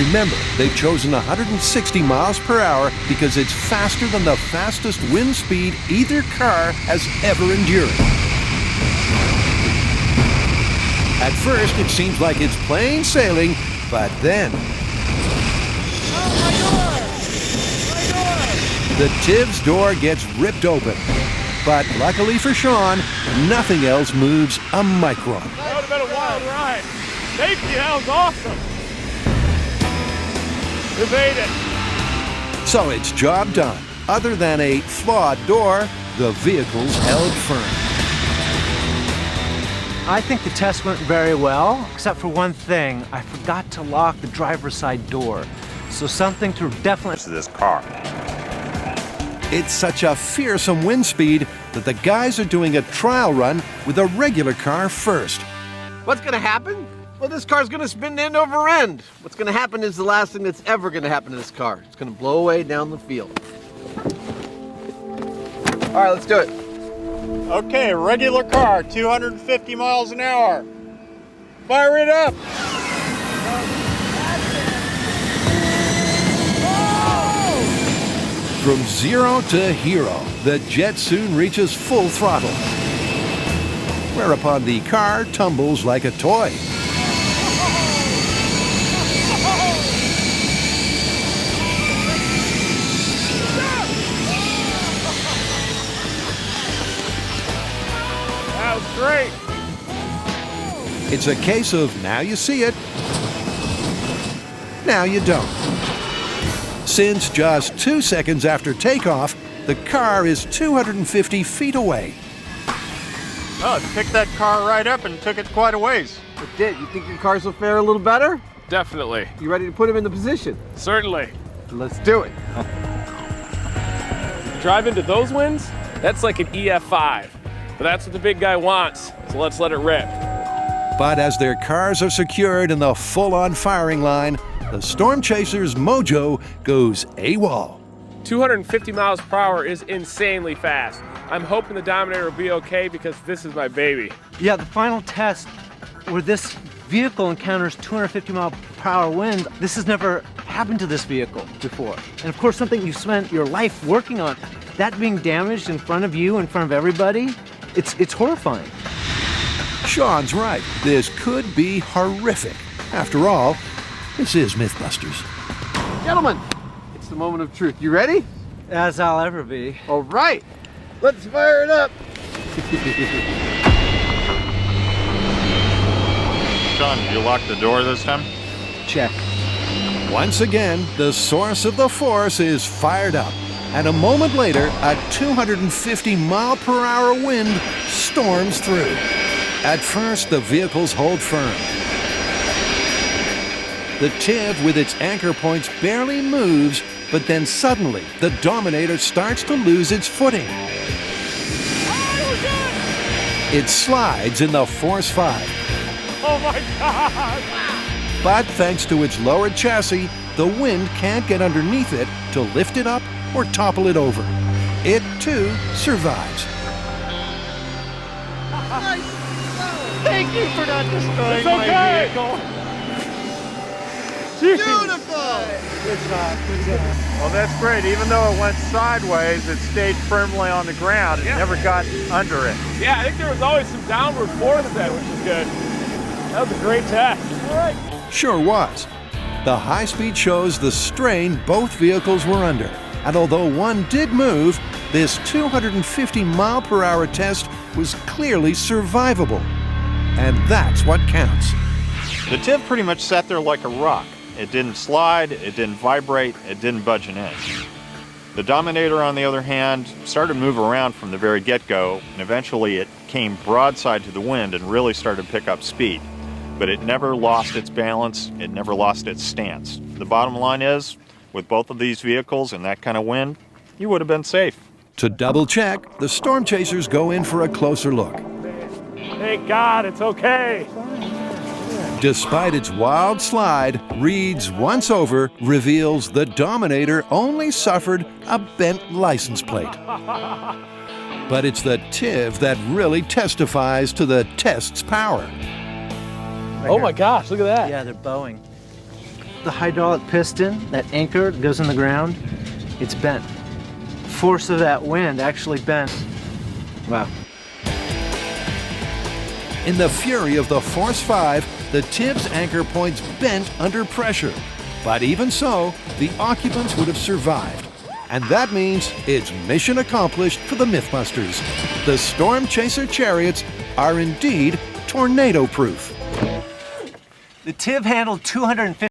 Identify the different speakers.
Speaker 1: Remember, they've chosen 160 miles per hour because it's faster than the fastest wind speed either car has ever endured. At first, it seems like it's plain sailing, but then... The TIV's door gets ripped open. But luckily for Sean, nothing else moves a micron.
Speaker 2: That would have been a wild ride. Safety, that was awesome. We made it.
Speaker 1: So it's job done. Other than a flawed door, the vehicle's held firm.
Speaker 3: I think the test went very well, except for one thing. I forgot to lock the driver's side door. So something to definitely...
Speaker 4: This car.
Speaker 1: It's such a fearsome wind speed that the guys are doing a trial run with a regular car first.
Speaker 5: What's gonna happen? Well, this car's gonna spin end over end. What's gonna happen is the last thing that's ever gonna happen to this car. It's gonna blow away down the field. All right, let's do it.
Speaker 4: Okay, regular car, 250 miles an hour. Fire it up.
Speaker 1: From zero to hero, the jet soon reaches full throttle. Whereupon the car tumbles like a toy.
Speaker 2: That was great.
Speaker 1: It's a case of now you see it, now you don't. Since just 2 seconds after takeoff, the car is 250 feet away.
Speaker 4: Oh, it picked that car right up and took it quite a ways.
Speaker 5: It did. You think your cars will fare a little better?
Speaker 2: Definitely.
Speaker 5: You ready to put him in the position?
Speaker 2: Certainly.
Speaker 5: Let's do it.
Speaker 2: Drive into those winds, that's like an EF5. But that's what the big guy wants, so let's let it rip.
Speaker 1: But as their cars are secured in the full-on firing line, the Storm Chaser's mojo goes AWOL.
Speaker 2: 250 miles per hour is insanely fast. I'm hoping the Dominator will be okay because this is my baby.
Speaker 3: Yeah, the final test where this vehicle encounters 250 mile per hour winds, this has never happened to this vehicle before. And of course, something you spent your life working on, that being damaged in front of you, in front of everybody, it's horrifying.
Speaker 1: Sean's right. This could be horrific. After all, this is Mythbusters.
Speaker 5: Gentlemen, it's the moment of truth. You ready?
Speaker 3: As I'll ever be.
Speaker 5: All right, let's fire it up.
Speaker 4: Sean, did you lock the door this time?
Speaker 3: Check.
Speaker 1: Once again, the source of the force is fired up. And a moment later, a 250 mile per hour wind storms through. At first, the vehicles hold firm. The TIV with its anchor points barely moves, but then suddenly, the Dominator starts to lose its footing. It slides in the Force 5.
Speaker 2: Oh my God!
Speaker 1: But thanks to its lowered chassis, the wind can't get underneath it to lift it up or topple it over. It, too, survives.
Speaker 5: Thank you for not destroying
Speaker 2: It's okay.
Speaker 5: vehicle.
Speaker 2: Beautiful!
Speaker 3: Good job, good job.
Speaker 4: Well, that's great. Even though it went sideways, it stayed firmly on the ground. It never got under it.
Speaker 2: Yeah, I think there was always some downward force then, which is good. That was a great test. All right.
Speaker 1: Sure was. The high speed shows the strain both vehicles were under. And although one did move, this 250 mile per hour test was clearly survivable. And that's what counts.
Speaker 4: The TIV pretty much sat there like a rock. It didn't slide, it didn't vibrate, it didn't budge an inch. The Dominator, on the other hand, started to move around from the very get-go, and eventually it came broadside to the wind and really started to pick up speed. But it never lost its balance, it never lost its stance. The bottom line is, with both of these vehicles and that kind of wind, you would have been safe.
Speaker 1: To double check, the Storm Chasers go in for a closer look.
Speaker 2: Thank God, it's okay.
Speaker 1: Despite its wild slide, Reed's once over reveals the Dominator only suffered a bent license plate. But it's the TIV that really testifies to the test's power.
Speaker 2: Oh my gosh, look at that.
Speaker 3: Yeah, they're bowing. The hydraulic piston, that anchor that goes in the ground, it's bent. Force of that wind actually bent. Wow.
Speaker 1: In the fury of the Force 5, the Tibbs anchor points bent under pressure. But even so, the occupants would have survived. And that means it's mission accomplished for the Mythbusters. The Storm Chaser chariots are indeed tornado-proof.
Speaker 3: The Tibb handled 250